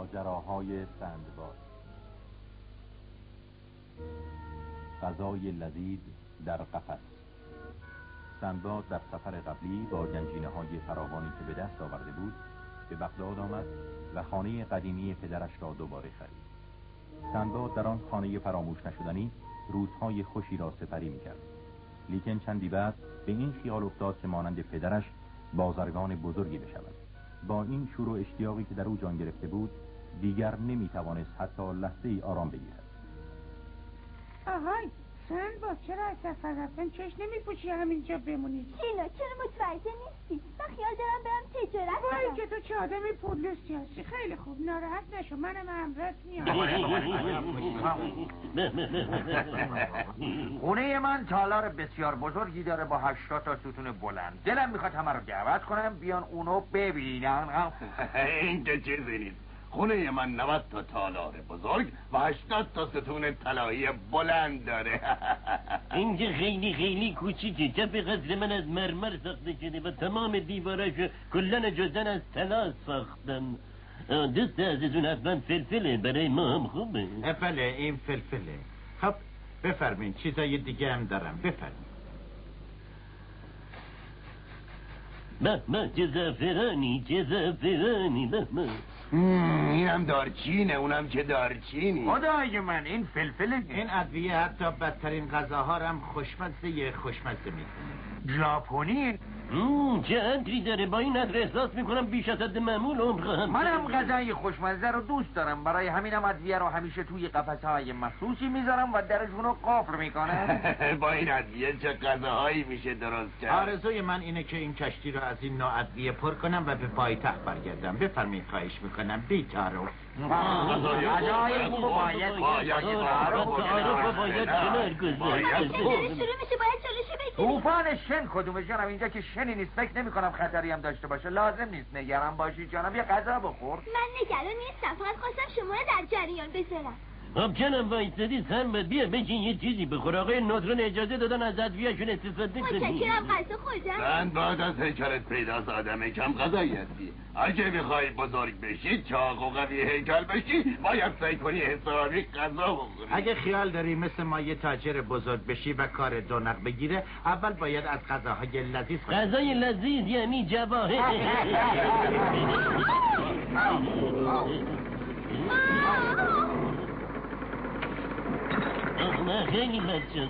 ماجراهای سندباد. غذای لذیذ در قفس. سندباد در سفر قبلی با گنجینه‌های فراوانی که به دست آورده بود به بغداد آمد و خانه قدیمی پدرش را دوباره خرید. سندباد در آن خانه فراموش نشدنی روزهای خوشی را سپری می‌کرد. لیکن چندی بعد به این خیال افتاد که مانند پدرش بازرگان بزرگی بشود. با این شور و اشتیاقی که در او جان گرفته بود دیگر نمی‌توانست حتی لحظه‌ای آرام بگیرد. آهای سندباد، چرا از سفر رفتن چش نمی‌پوشی همینجا بمونی؟ شیلا چرا متوجه نیستی؟ من خیال دارم برم تجارت کنم. وای که تو چه آدمی پولوستی هستی. خیلی خوب، ناراحت نشو، منم همراهت میام. خونه من تالار بسیار بزرگی داره با 80 تا ستون بلند. دلم میخواد همه رو دعوت کنم بیان اونو ببینن. این که چیزی نیست. خونه من 90 تا تالار بزرگ و 80 تا ستون طلایی بلند داره. اینجا خیلی کوچیکه. کف قصر من از مرمر ساخته شده و تمام دیواراشو کلن جدن از طلا ساختن. دوست عزیزون حتما فلفله، برای ما هم خوبه. بله این فلفله. خب بفرمین، چیزای دیگه هم دارم، بفرمین. به چه زعفرانی به. اینم دارچینه، اونم که دارچینی. خدای من این فلفله. این ادویه حتی بدترین غذاها رو هم خوشمزه میکنه. ژاپنی. چه عطری داره. با این عطر احساس میکنم بیش از حد معمول عمر خواهم. منم غذای خوشمزه رو دوست دارم، برای همینم ادویه رو همیشه توی قفسه‌های مخصوصی میذارم و درشون رو قفل میکنم. با این ادویه چه غذاهایی میشه درست کرد. آرزوی من اینه که این کشتی رو از این نوع ادویه پر کنم و به پایتخت برگردم. بفرمایید، خواهش میکنم، بی تعارف. غذای خوب باید طوفان شن کدومه جانم؟ اینجا که شنی نیست، فکر نمی کنم خطری هم داشته باشه. لازم نیست نگران باشی جانم، یه غذا بخور. من نگران نیستم، فقط خواستم شما رو در جریان بذارم. خب جانم وایستدی سنباد، بیا بشین یه چیزی بخور. آقای ناظران اجازه دادن از ادویه‌شون استفاده کنی. متشکرم، غذا خوردم. من بعد از هیکلت پیداست آدم کم غذایی هستی. اگه میخوای بزرگ بشی، چاق و قوی هیکل بشی، باید سعی کنی حسابی غذا بخوری. اگه خیال داری مثل ما یه تاجر بزرگ بشی و کار دونق بگیره، اول باید از غذاهای لذیذ خوری. غذای لذیذ یعنی جواهر. خیلی بچه.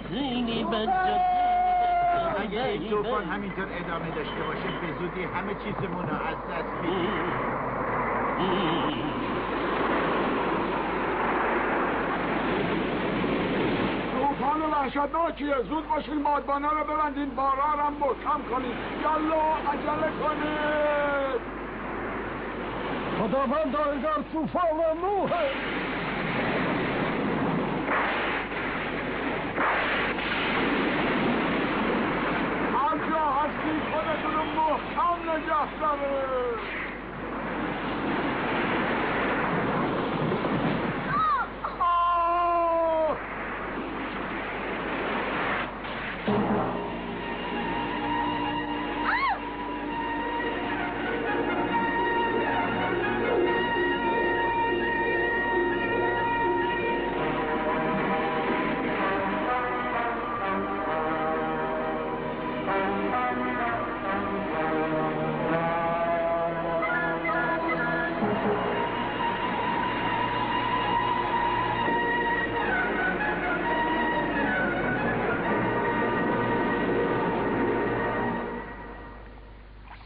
اگه این طوفان همینطور ادامه داشته باشه به زودی همه چیزمون رو از دست میدیم. طوفان وحشتناکیه. زود باشین بادبانا رو ببندین، بارا رو هم محکم کنین. یالا عجله کنید. خداوند اگر طوفان و نوحه. هستی خودتون رو محکم نگه داره.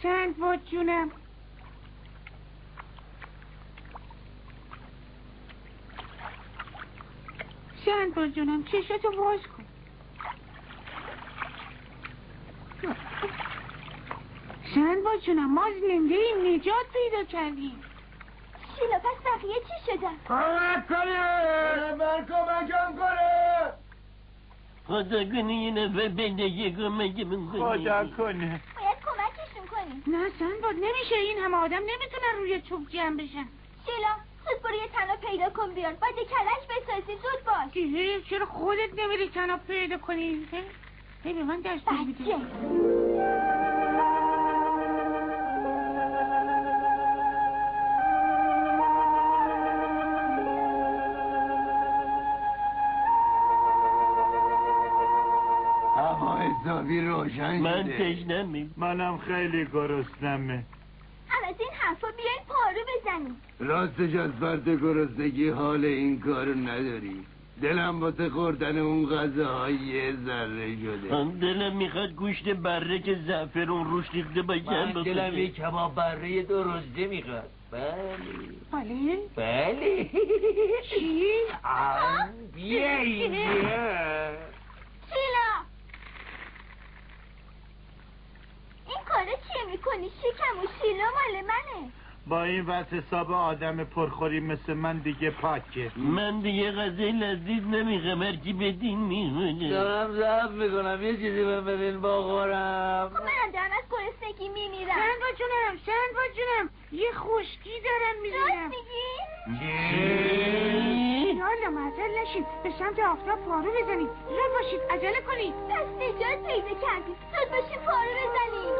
سندباد جونم، سندباد جونم، چشاتو باز کن. سندباد جونم، ما زنده ایم، نجات پیدا کردیم. شیلا پس بقیه چی شدن؟ کمک کنه، من کمکم کنه. خدا کنه یه نفر بندگی کمک من کنه. خدا کنه. باید کمکشون کنیم. نه سندباد، نمیشه، این همه آدم نمیتونن روی توپ جمع بشن. شیلا زود برو یه تناب پیدا کن بیار، باید کلش بسازی، زود باش. چرا خودت نمیری تناب پیدا کنی؟ به من دست میده. حسابی روشن من شده. تشنمه. منم خیلی گرسنمه. از این حرفا بیاین پارو بزنیم. راستش از فرد گرسنگی حال این کارو نداری. دلم واسه خوردن اون غذاهای یه ذره شده. دلم میخواد گوشت بره که زعفرون روش ریخته باشه. من دلم یک کباب بره درشته میخواد. بله؟ بله. چی؟ بیا اینجا. شیلا این کارو چیه میکنی؟ شکم و شیلا مال منه. با این وقت حساب آدم پرخوری مثل من دیگه پاکه. من دیگه غذای لذیذ نمیخوام، هرچی بدین میمونه. دارم ضعف میکنم، یه چیزی من بدین بخورم. خب منم دارم از گرسنگی میمیرم. سنبا جونم یه خشکی دارم راست میبینم. میگی؟ یالا معطل نشین، به سمت آفتاب پارو بزنید. زود باشید، عجله کنید. پس نجات پیدا کردی. زود باشی پارو بزنیم.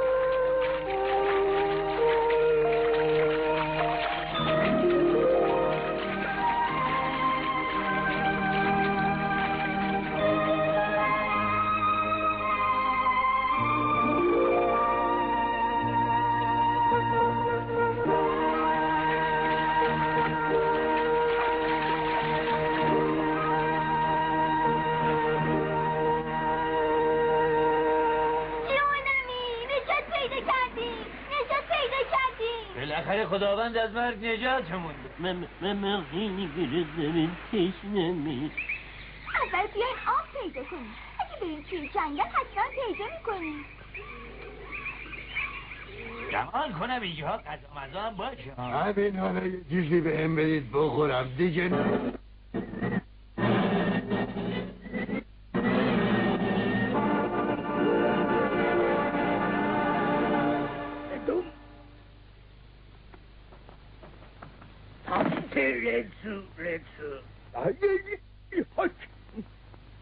بالاخره خداوند از مرگ نجاتمون داد. من خیلی گرسنم، تشنمه. اول بیاین آب پیدا کنیم. اگه بریم توی جنگل حتما پیدا میکنیم. گمان کنم اینجا غذا مزا هم باشه. همین حالا یه چیزی به هم بدید بخورم دیگه نه.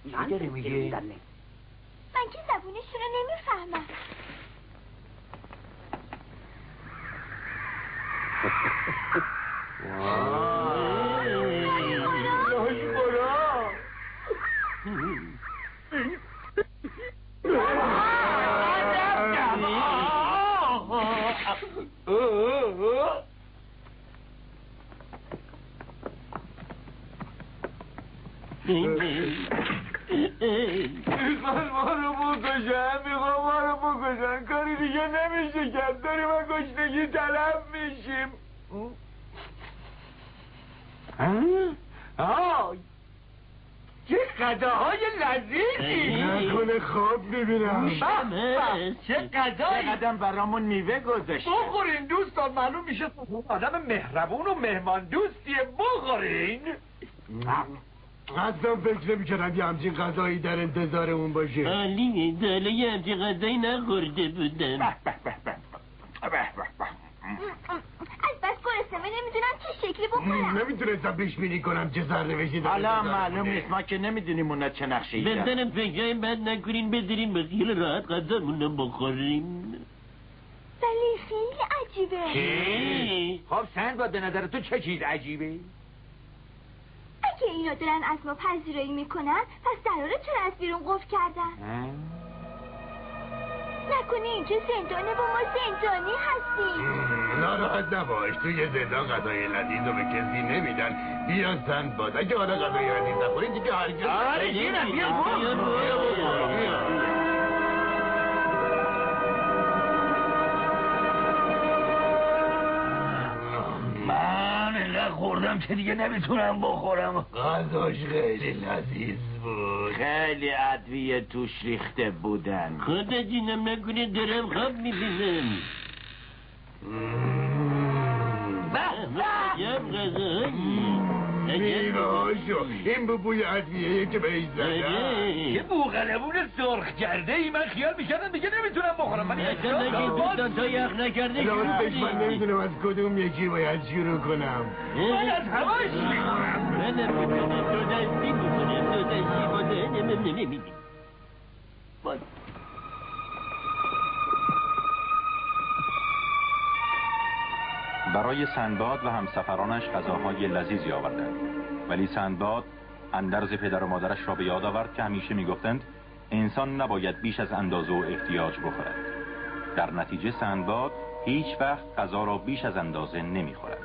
چی داری میگی؟ من که زبونشون رو نمیفهمم. میخوان ما رو بکشن کاری دیگه نمیشه کرد. داریم و گشنگی تلف میشیم. چه غذاهای لذیذی. نکنه خواب میبینم. چه غذایی. قدم برامون میوه گذاشته. بخورین دوستان، معلوم میشه آدم مهربون و مهمان دوستیه. بخورین. اصلا فکر نمی‌کردم یه همچین غذایی در انتظارمون باشه. عالیه، داله یه همچین غذایی نخورده بودم. از بس گرسنمه نمیدونم چه شکلی بخورم. نمیتونستم پیش بینی کنم چه سرنوشتی در حالا انتظارمونه. معلوم نیست، ما که نمیدونیم اونا چه نقشه‌ای دارن. بزنم فکرهای بد نکنین، بذارین به خیال راحت غذامونو بخوریم. ولی خیلی عجیبه. چی؟ خب سندباد به نظر تو چه چیز عجیبه؟ اگه اینا دارن از ما پذیرایی میکنن پس دراره چرا از بیرون قفل کردن؟ نکنه اینجا زندانه و ما زندانی هستیم. ناراحت نباش، توی زندان غذای لذیذ رو به کسی نمیدن. بیا سندباد، اگه حالا غذای لذیذ نخوری دیگه هرگز. آره جیرم بیا بخور. خوردم که دیگه نمیتونم بخورم. غذاش خیلی لذیذ بود. خیلی ادویه توش ریخته بودن. خدا جونم نکنه دارم خواب میبینم. عجب غذایی. میراشو این بوی ادویه که بهش زدن. که بوغلمون سرخ کرده ای، من خیال میکردم دیگه نمیتونم بخورم. من اصلا نگه دوستان تا یخ نکرده راستش من نمیدونم از کدوم یکی باید شروع کنم. من از هماش میخورم. منم میتونم دو دستی میکنم، دو دستی با دهنم نمیدیم. برای سندباد و همسفرانش غذاهای لذیذی آوردند، ولی سندباد اندرز پدر و مادرش را به یاد آورد که همیشه میگفتند انسان نباید بیش از اندازه و احتیاج بخورد. در نتیجه سندباد هیچ وقت غذا را بیش از اندازه نمیخورد.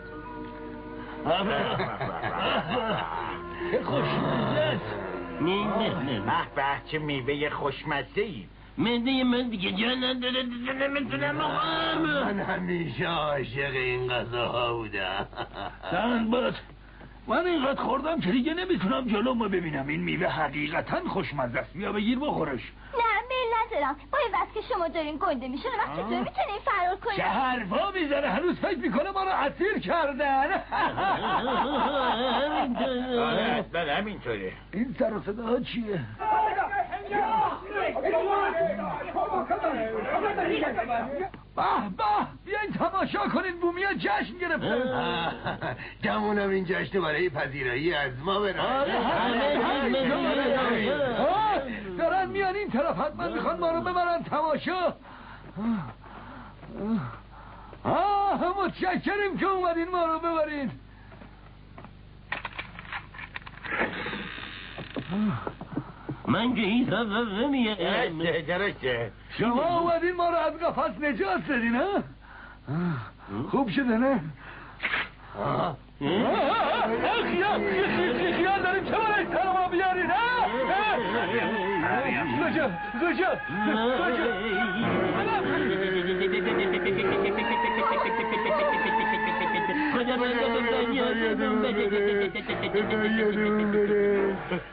خوشمزه است. به چه میوه خوشمزه ای. معده من دیگه جا نداره، نمیتونم بخورم. من همیشه عاشق این غذاها بودم. سندباد، من اینقدر خوردم که دیگه نمیتونم جلومو ببینم. این میوه حقیقتا خوشمزه است. بیا بگیر بخورش. نه میل ندارم. با این وقت که شما دارین گنده میشون وقت چطور میتونین فرار کنین؟ چه حرفا میزنه، هنوز فکر میکنه ما رو اسیر کردن. اصلا همینطوره. این سر و صداها چیه؟ بیاین تماشا کنین، بومیا جشن گرفته. گمونم این جشن برای پذیرایی از ما برای. دارن میان این طرف، حتما میخوان ما رو ببرن تماشا. متشکریم که اومدین ما رو ببرین. من که هیچ نمیام. درسته. شما اومدین ما رو از قفس نجات دادین ها؟ خوب شده نه؟ خیال داریم چه برای سر ما بیارین ها؟ گوشو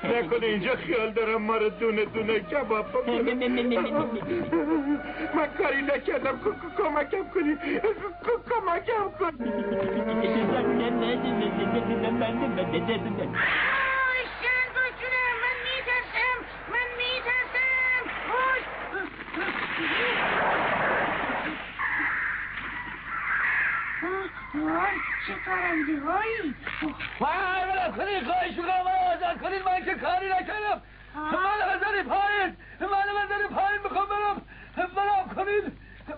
نکنه اینجا خیال دارم ما رو دونه دونه کباب بکنه. من کاری نکردم، کمکم کنی، کمکم کنی. چه پرنده هایی؟ بلم کنین، خواهش میکنم من آزاد کنین، من که کاری نکردم. من بذاری پایین میخوام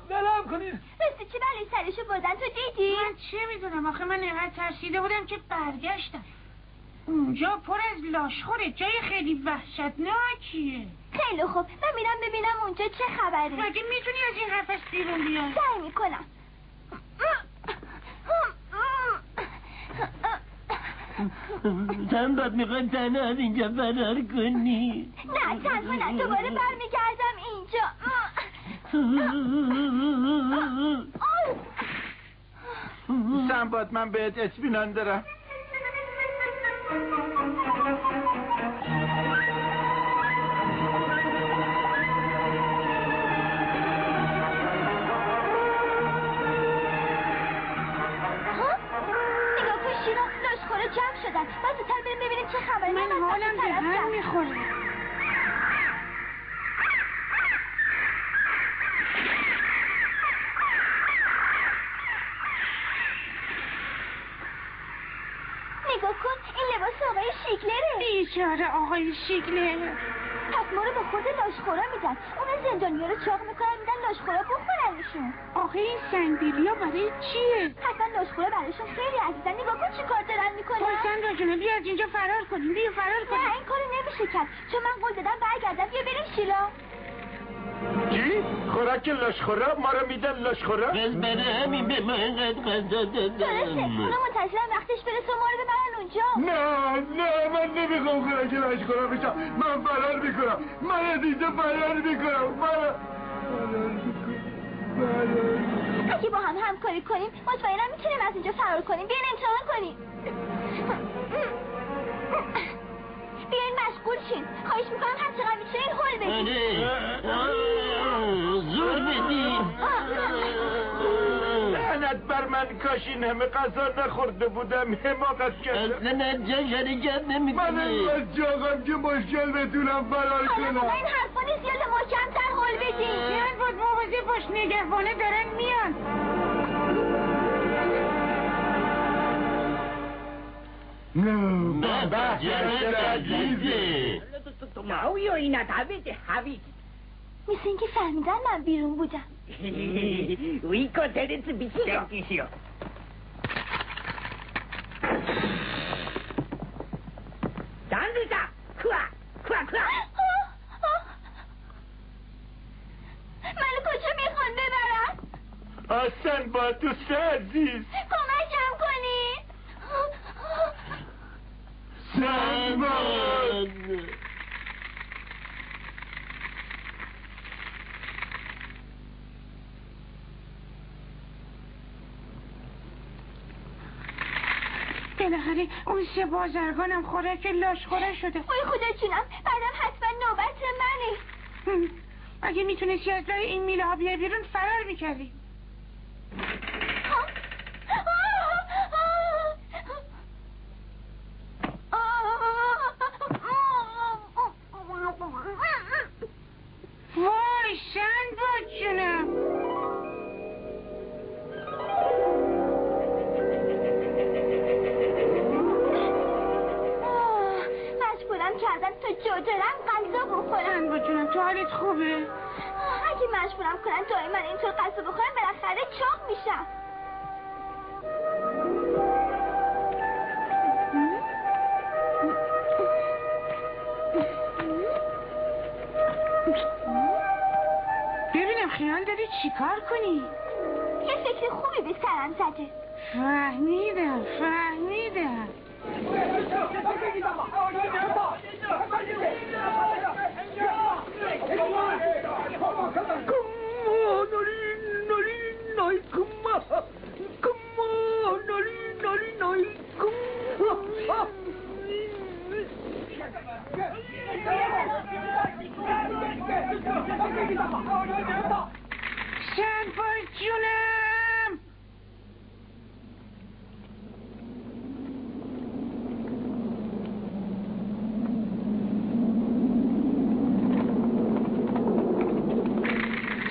بلم کنین. راستی چه بلایی سرشو بردن تو دیدی؟ من چه میدونم آخه، من اینقدر ترسیده بودم که برگشتم. اونجا پر از لاشخوره، جای خیلی وحشتناکیه. خیلی خوب، من میرم ببینم اونجا چه خبره. مگه میتونی از این قفس بیرون بیای؟ سعی میکنم. سندباد میخوای تنها از اینجا فرار کنی؟ نه تنها نه، دوباره برمیگردم اینجا. سندباد، من بهت اطمینان دارم. جمع شدن، باید زودتر بریم ببینیم چه خبره. من حالم به هم میخوره. نگاه کن، این لباس آقای شیگلره. بیچاره آقای شیگلر. پس ما رو به خود لاشخورا میدن. اونا زندانیا رو چاق میکنن میدن لاشخورا بخورنشون. آخه این سنگدیلیا برای چیه؟ حتما لاشخورا برایشون خیلی عزیزن. نگاه کن چی کار دارن میکنن. سندرا جونه بیا از اینجا فرار کنیم. نه این کارو نمیشه کرد، چون من قول دادم برگردم. بیا بریم شیلا. چی؟ خوراک لاشخورا؟ ما رو میدن لاشخورا؟ بس برای همین به ما اینقدر غذا دادم. درسته، اونا منتظرن وقتش برسه ما رو ببرن اونجا. نه من نمیخوام خوراک لاشخورا بشم. من فرار میکنم. من از اینجا فرار میکنم. اگه با هم همکاری کنیم مطمئنم میتونیم از اینجا فرار کنیم. بیاین امتحان کنیم. بیاین مشغول شین. خواهش میکنم هر چقدر میتونین هول بدین. زور بدین. لعنت بر من، کاش این همه غذا نخورده بودم. حماقت کردم. اصلا از جا حرکت نمیکنه. من اینقدر جاغم که مشکل بتونم فرار کنم. حالا این حرفا نیست، یاد محکم‌تر هول بدین. بیان بود مواظب باش، نگهبانه دارن میان. مثل اینکه فهمیدن من بیرون بودم. سنباد دوست عزیز، کمکم کنی. سنباد. بالاخره اون 3 بازرگانم خوراک لاشخوره شده. وای خدا جونم، بعدم حتما نوبت منه. اگه میتونستی از راه این میله ها بیای بیرون فرار میکردی. وای سنباد جونم. کردم تا جوجرم غذا بخورم. سنباد جونم تو حالت خوبه؟ اگه مجبورم کنن دائما اینطور غذا بخورم بالاخره چاق میشم. ببینم خیال داری چی کار کنی؟ یه فکر خوبی به سرم زده. فهمیدم. سنباد جونم.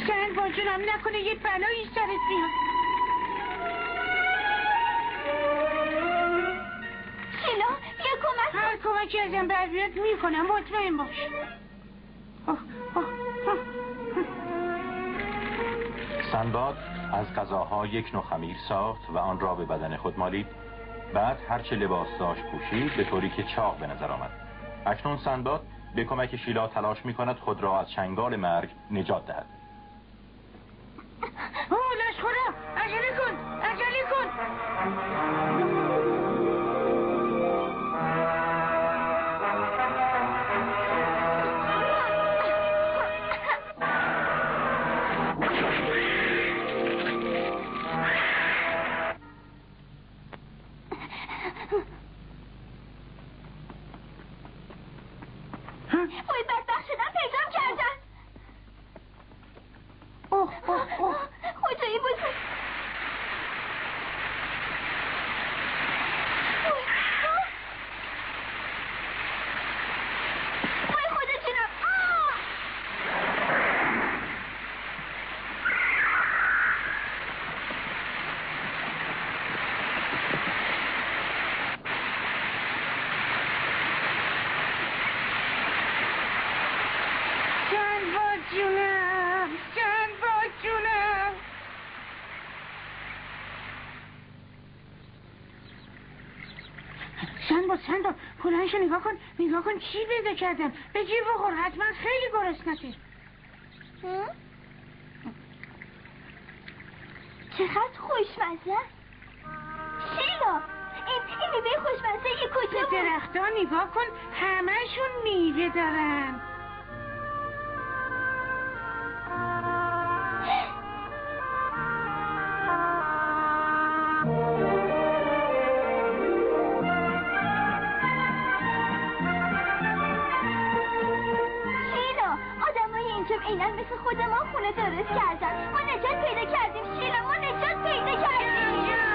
سنباد جونم نکنه یه بلایی سرت بیاد. شیلا یه کمک. هر کمکی ازم بر بیاد میکنم، مطمئن باش. سنباد از غذاها یک نوع خمیر ساخت و آن را به بدن خود مالید. بعد هرچه لباس داشت پوشید به طوری که چاق به نظر آمد. اکنون سنباد به کمک شیلا تلاش می کند خود را از چنگال مرگ نجات دهد. لشخورا عجله کن. وای بدبخت شدم، پیدام کردن. خدایی بزرگ. وای خدا جونم. سنباد جونم. سنباد پلنشو نگاه کن چی پیدا کردم. به جیب بخور، حتما خیلی گرسنته. چقدر خوشمزه. شیلا این میوه خوشمزه یه کجا بود؟ به درختها نگاه کن، همه‌شون میوه دارن. اینن مثل خود ما خونه درست کردن. ما نجات پیدا کردیم شیلا، ما نجات پیدا کردیم.